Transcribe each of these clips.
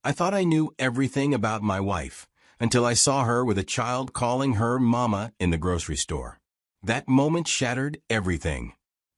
I thought I knew everything about my wife, until I saw her with a child calling her mama in the grocery store. That moment shattered everything.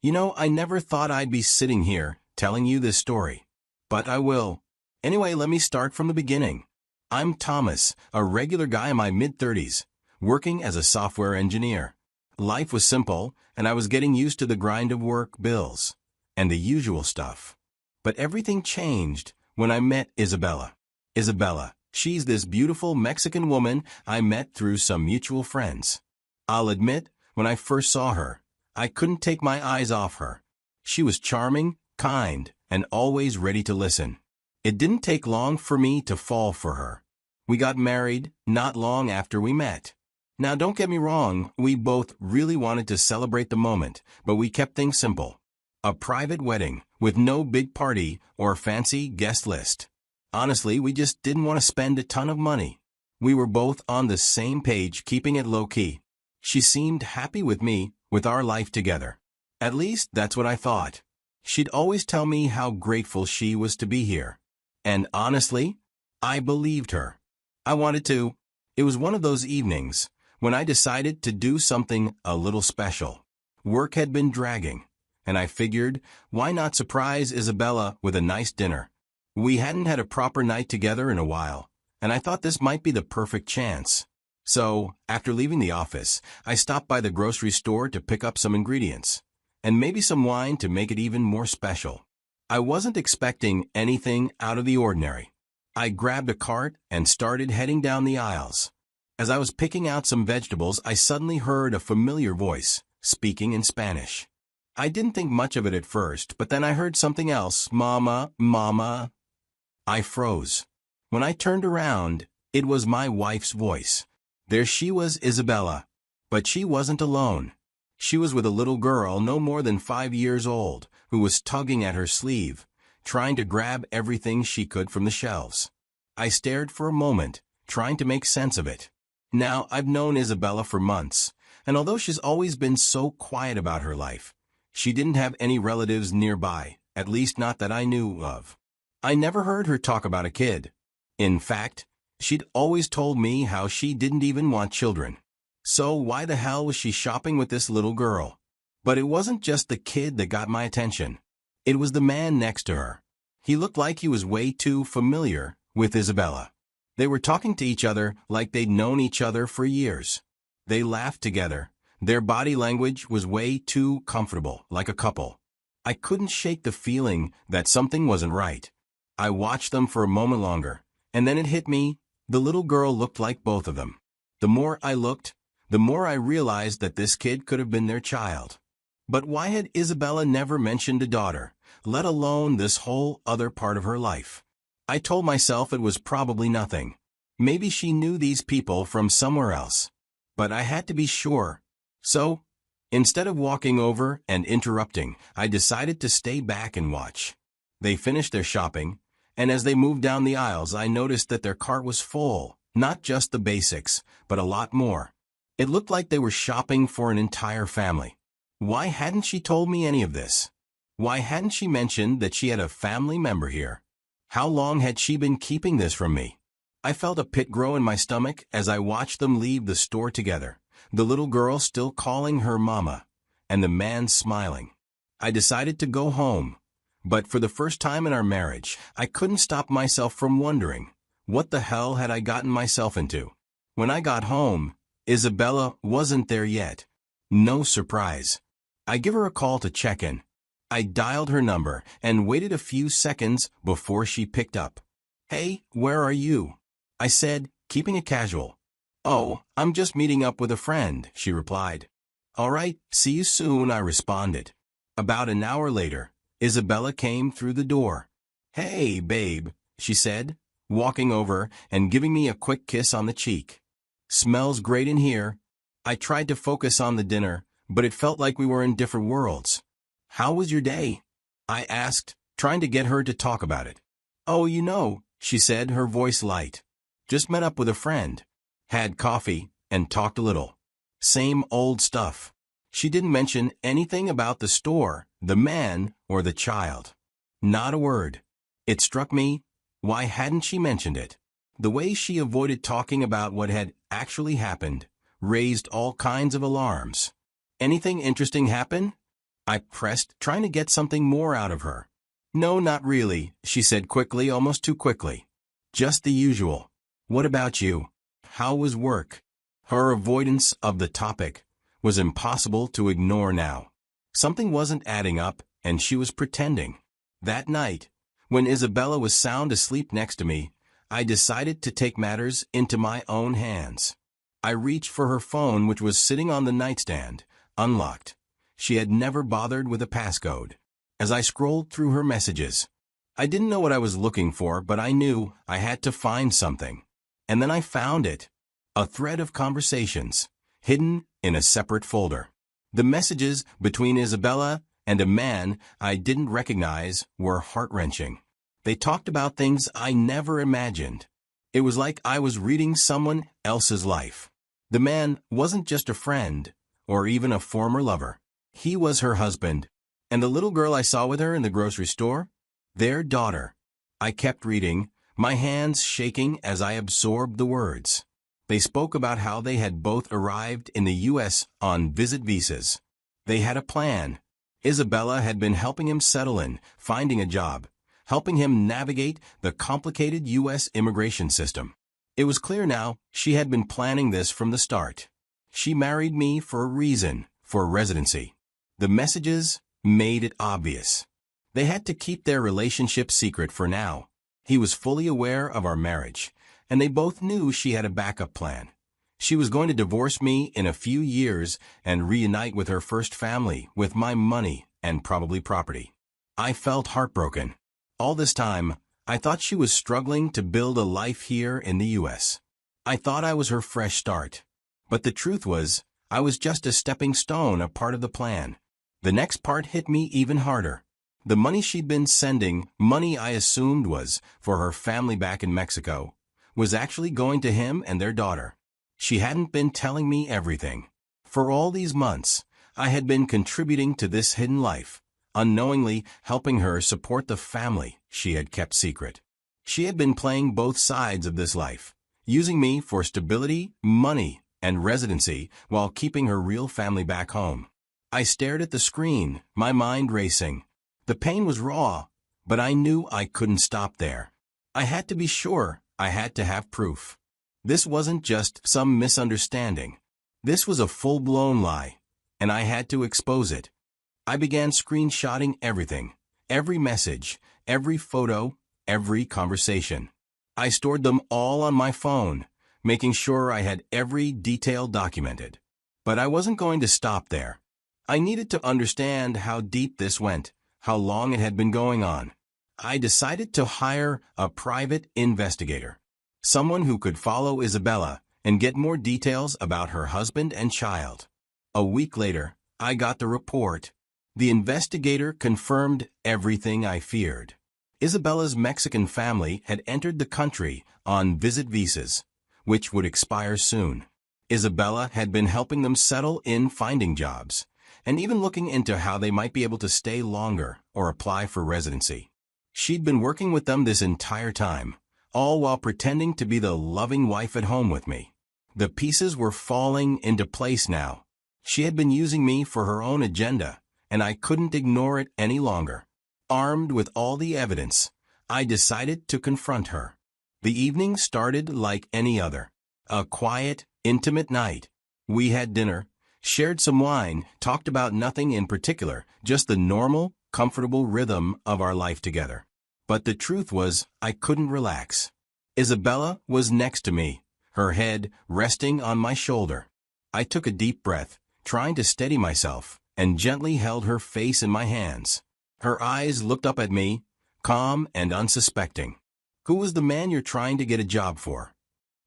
I never thought I'd be sitting here telling you this story. But I will. Anyway, let me start from the beginning. I'm Thomas, a regular guy in my mid-30s, working as a software engineer. Life was simple, and I was getting used to the grind of work, bills, and the usual stuff. But everything changed when I met Isabella. Isabella, she's this beautiful Mexican woman I met through some mutual friends. I'll admit, when I first saw her, I couldn't take my eyes off her. She was charming, kind, and always ready to listen. It didn't take long for me to fall for her. We got married not long after we met. Now, don't get me wrong, we both really wanted to celebrate the moment, but we kept things simple. A private wedding, with no big party or fancy guest list. Honestly, we just didn't want to spend a ton of money. We were both on the same page, keeping it low-key. She seemed happy with me, with our life together. At least, that's what I thought. She'd always tell me how grateful she was to be here. And honestly, I believed her. I wanted to. It was one of those evenings when I decided to do something a little special. Work had been dragging, and I figured, why not surprise Isabella with a nice dinner? We hadn't had a proper night together in a while, and I thought this might be the perfect chance. So, after leaving the office, I stopped by the grocery store to pick up some ingredients, and maybe some wine to make it even more special. I wasn't expecting anything out of the ordinary. I grabbed a cart and started heading down the aisles. As I was picking out some vegetables, I suddenly heard a familiar voice, speaking in Spanish. I didn't think much of it at first, but then I heard something else, Mama, Mama. I froze. When I turned around, it was my wife's voice. There she was, Isabella. But she wasn't alone. She was with a little girl no more than 5 years old, who was tugging at her sleeve, trying to grab everything she could from the shelves. I stared for a moment, trying to make sense of it. Now, I've known Isabella for months, and although she's always been so quiet about her life, she didn't have any relatives nearby, at least not that I knew of. I never heard her talk about a kid. In fact, she'd always told me how she didn't even want children. So why the hell was she shopping with this little girl? But it wasn't just the kid that got my attention. It was the man next to her. He looked like he was way too familiar with Isabella. They were talking to each other like they'd known each other for years. They laughed together. Their body language was way too comfortable, like a couple. I couldn't shake the feeling that something wasn't right. I watched them for a moment longer, and then it hit me. The little girl looked like both of them. The more I looked, the more I realized that this kid could have been their child. But why had Isabella never mentioned a daughter, let alone this whole other part of her life? I told myself it was probably nothing. Maybe she knew these people from somewhere else. But I had to be sure. So, instead of walking over and interrupting, I decided to stay back and watch. They finished their shopping, and as they moved down the aisles, I noticed that their cart was full, not just the basics, but a lot more. It looked like they were shopping for an entire family. Why hadn't she told me any of this? Why hadn't she mentioned that she had a family member here? How long had she been keeping this from me? I felt a pit grow in my stomach as I watched them leave the store together, the little girl still calling her mama, and the man smiling. I decided to go home, but for the first time in our marriage, I couldn't stop myself from wondering, what the hell had I gotten myself into? When I got home, Isabella wasn't there yet. No surprise. I give her a call to check in. I dialed her number and waited a few seconds before she picked up. "Hey, where are you?" I said, keeping it casual. "Oh, I'm just meeting up with a friend," she replied. "All right, see you soon," I responded. About an hour later, Isabella came through the door. "Hey, babe," she said, walking over and giving me a quick kiss on the cheek. "Smells great in here." I tried to focus on the dinner, but it felt like we were in different worlds. "How was your day?" I asked, trying to get her to talk about it. "Oh, she said, her voice light. "Just met up with a friend. Had coffee, and talked a little. Same old stuff." She didn't mention anything about the store, the man, or the child. Not a word. It struck me, Why hadn't she mentioned it? The way she avoided talking about what had actually happened raised all kinds of alarms. Anything interesting happen? I pressed, trying to get something more out of her. No, not really, she said quickly, almost too quickly. Just the usual. What about you? How was work? Her avoidance of the topic was impossible to ignore now. Something wasn't adding up, and she was pretending. That night, when Isabella was sound asleep next to me, I decided to take matters into my own hands. I reached for her phone, which was sitting on the nightstand, unlocked. She had never bothered with a passcode. As I scrolled through her messages, I didn't know what I was looking for, but I knew I had to find something. And then I found it. A thread of conversations, hidden in a separate folder. The messages between Isabella and a man I didn't recognize were heart-wrenching. They talked about things I never imagined. It was like I was reading someone else's life. The man wasn't just a friend, or even a former lover. He was her husband. And the little girl I saw with her in the grocery store? Their daughter. I kept reading, my hands shaking as I absorbed the words. They spoke about how they had both arrived in the U.S. on visit visas. They had a plan. Isabella had been helping him settle in, finding a job, helping him navigate the complicated U.S. immigration system. It was clear now she had been planning this from the start. She married me for a reason, for residency. The messages made it obvious. They had to keep their relationship secret for now. He was fully aware of our marriage, and they both knew she had a backup plan. She was going to divorce me in a few years and reunite with her first family, with my money and probably property. I felt heartbroken. All this time, I thought she was struggling to build a life here in the U.S. I thought I was her fresh start. But the truth was, I was just a stepping stone, a part of the plan. The next part hit me even harder. The money she'd been sending, money I assumed was for her family back in Mexico, was actually going to him and their daughter. She hadn't been telling me everything. For all these months, I had been contributing to this hidden life, unknowingly helping her support the family she had kept secret. She had been playing both sides of this life, using me for stability, money, and residency while keeping her real family back home. I stared at the screen, my mind racing. The pain was raw, but I knew I couldn't stop there. I had to be sure. I had to have proof. This wasn't just some misunderstanding. This was a full-blown lie, and I had to expose it. I began screenshotting everything, every message, every photo, every conversation. I stored them all on my phone, making sure I had every detail documented. But I wasn't going to stop there. I needed to understand how deep this went, how long it had been going on. I decided to hire a private investigator, someone who could follow Isabella and get more details about her husband and child. A week later, I got the report. The investigator confirmed everything I feared. Isabella's Mexican family had entered the country on visit visas, which would expire soon. Isabella had been helping them settle in, finding jobs, and even looking into how they might be able to stay longer or apply for residency. She'd been working with them this entire time, all while pretending to be the loving wife at home with me. The pieces were falling into place now. She had been using me for her own agenda, and I couldn't ignore it any longer. Armed with all the evidence, I decided to confront her. The evening started like any other. A quiet, intimate night. We had dinner, shared some wine, talked about nothing in particular, just the normal, comfortable rhythm of our life together. But the truth was, I couldn't relax. Isabella was next to me, her head resting on my shoulder. I took a deep breath, trying to steady myself, and gently held her face in my hands. Her eyes looked up at me, calm and unsuspecting. "Who was the man you're trying to get a job for?"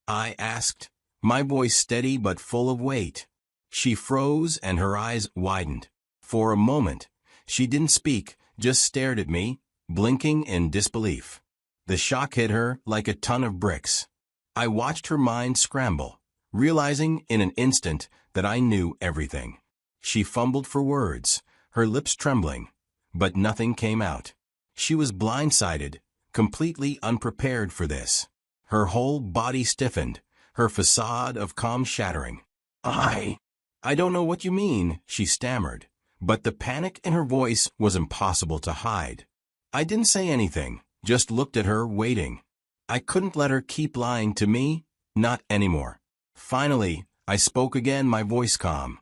I asked, my voice steady but full of weight. She froze and her eyes widened. For a moment, she didn't speak, just stared at me, blinking in disbelief. The shock hit her like a ton of bricks. I watched her mind scramble, realizing in an instant that I knew everything. She fumbled for words, her lips trembling, but nothing came out. She was blindsided, completely unprepared for this. Her whole body stiffened, her facade of calm shattering. I don't know what you mean, she stammered, but the panic in her voice was impossible to hide. I didn't say anything, just looked at her, waiting. I couldn't let her keep lying to me, not anymore. Finally, I spoke again, my voice calm.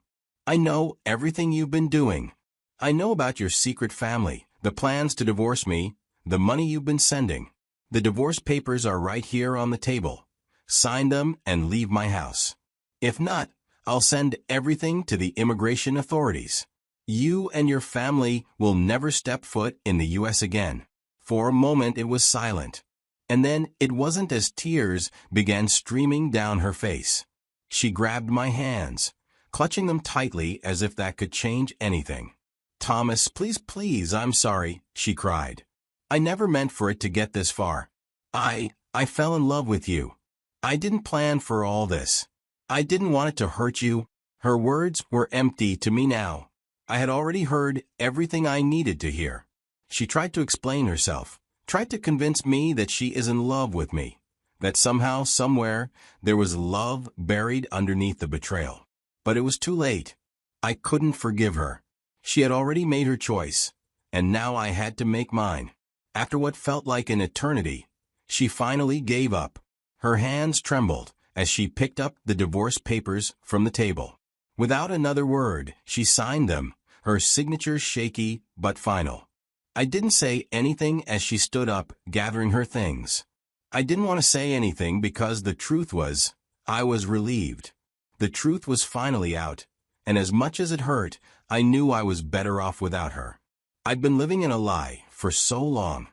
I know everything you've been doing. I know about your secret family, the plans to divorce me, the money you've been sending. The divorce papers are right here on the table. Sign them and leave my house. If not, I'll send everything to the immigration authorities. You and your family will never step foot in the U.S. again. For a moment it was silent. And then it wasn't as tears began streaming down her face. She grabbed my hands, clutching them tightly as if that could change anything. Thomas, please, please, I'm sorry, she cried. I never meant for it to get this far. I fell in love with you. I didn't plan for all this. I didn't want it to hurt you. Her words were empty to me now. I had already heard everything I needed to hear. She tried to explain herself, tried to convince me that she is in love with me, that somehow, somewhere, there was love buried underneath the betrayal. But it was too late. I couldn't forgive her. She had already made her choice, and now I had to make mine. After what felt like an eternity, she finally gave up. Her hands trembled as she picked up the divorce papers from the table. Without another word, she signed them, her signature shaky but final. I didn't say anything as she stood up, gathering her things. I didn't want to say anything because the truth was, I was relieved. The truth was finally out, and as much as it hurt, I knew I was better off without her. I'd been living in a lie for so long,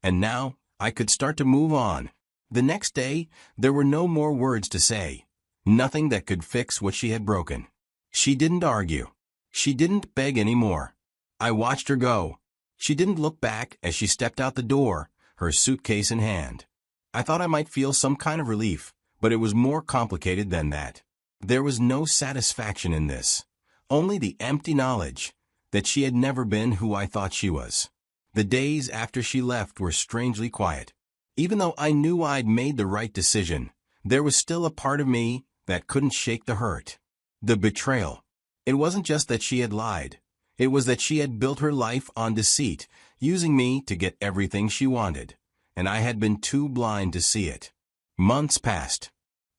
and now I could start to move on. The next day, there were no more words to say, nothing that could fix what she had broken. She didn't argue. She didn't beg anymore. I watched her go. She didn't look back as she stepped out the door, her suitcase in hand. I thought I might feel some kind of relief, but it was more complicated than that. There was no satisfaction in this, only the empty knowledge that she had never been who I thought she was. The days after she left were strangely quiet. Even though I knew I'd made the right decision, there was still a part of me that couldn't shake the hurt. The betrayal. It wasn't just that she had lied. It was that she had built her life on deceit, using me to get everything she wanted, and I had been too blind to see it. Months passed.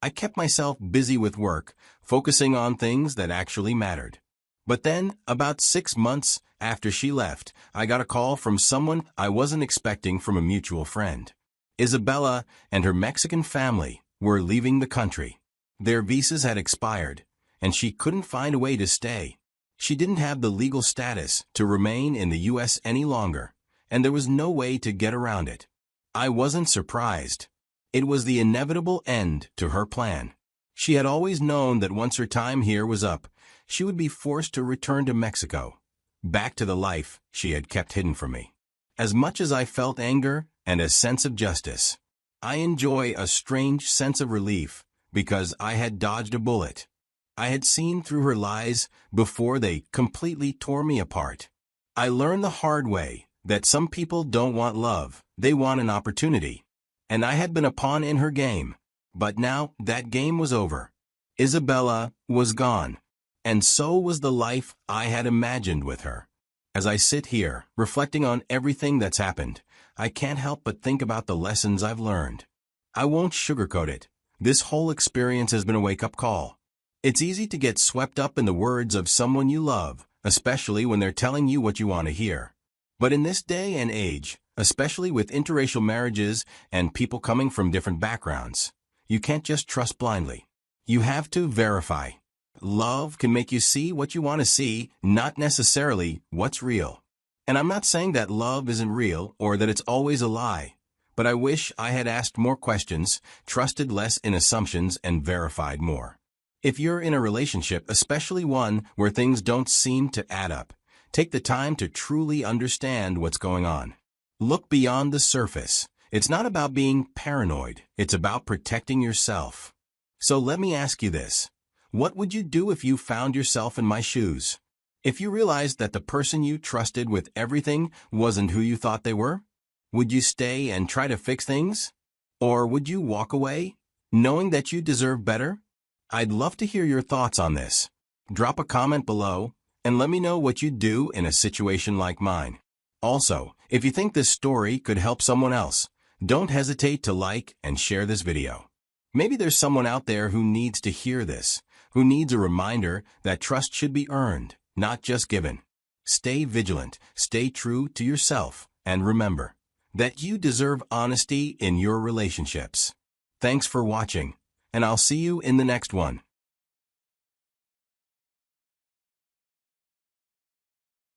I kept myself busy with work, focusing on things that actually mattered. But then, about 6 months after she left, I got a call from someone I wasn't expecting, from a mutual friend. Isabella and her Mexican family were leaving the country. Their visas had expired, and she couldn't find a way to stay. She didn't have the legal status to remain in the U.S. any longer, and there was no way to get around it. I wasn't surprised. It was the inevitable end to her plan. She had always known that once her time here was up, she would be forced to return to Mexico, back to the life she had kept hidden from me. As much as I felt anger and a sense of justice, I enjoy a strange sense of relief because I had dodged a bullet. I had seen through her lies before they completely tore me apart. I learned the hard way that some people don't want love, they want an opportunity. And I had been a pawn in her game. But now that game was over. Isabella was gone. And so was the life I had imagined with her. As I sit here, reflecting on everything that's happened, I can't help but think about the lessons I've learned. I won't sugarcoat it. This whole experience has been a wake-up call. It's easy to get swept up in the words of someone you love, especially when they're telling you what you want to hear. But in this day and age, especially with interracial marriages and people coming from different backgrounds, you can't just trust blindly. You have to verify. Love can make you see what you want to see, not necessarily what's real. And I'm not saying that love isn't real or that it's always a lie, but I wish I had asked more questions, trusted less in assumptions, and verified more. If you're in a relationship, especially one where things don't seem to add up, take the time to truly understand what's going on. Look beyond the surface. It's not about being paranoid. It's about protecting yourself. So let me ask you this. What would you do if you found yourself in my shoes? If you realized that the person you trusted with everything wasn't who you thought they were? Would you stay and try to fix things? Or would you walk away, knowing that you deserve better? I'd love to hear your thoughts on this. Drop a comment below and let me know what you'd do in a situation like mine. Also, if you think this story could help someone else, don't hesitate to like and share this video. Maybe there's someone out there who needs to hear this, who needs a reminder that trust should be earned, not just given. Stay vigilant, stay true to yourself, and remember that you deserve honesty in your relationships. Thanks for watching, and I'll see you in the next one.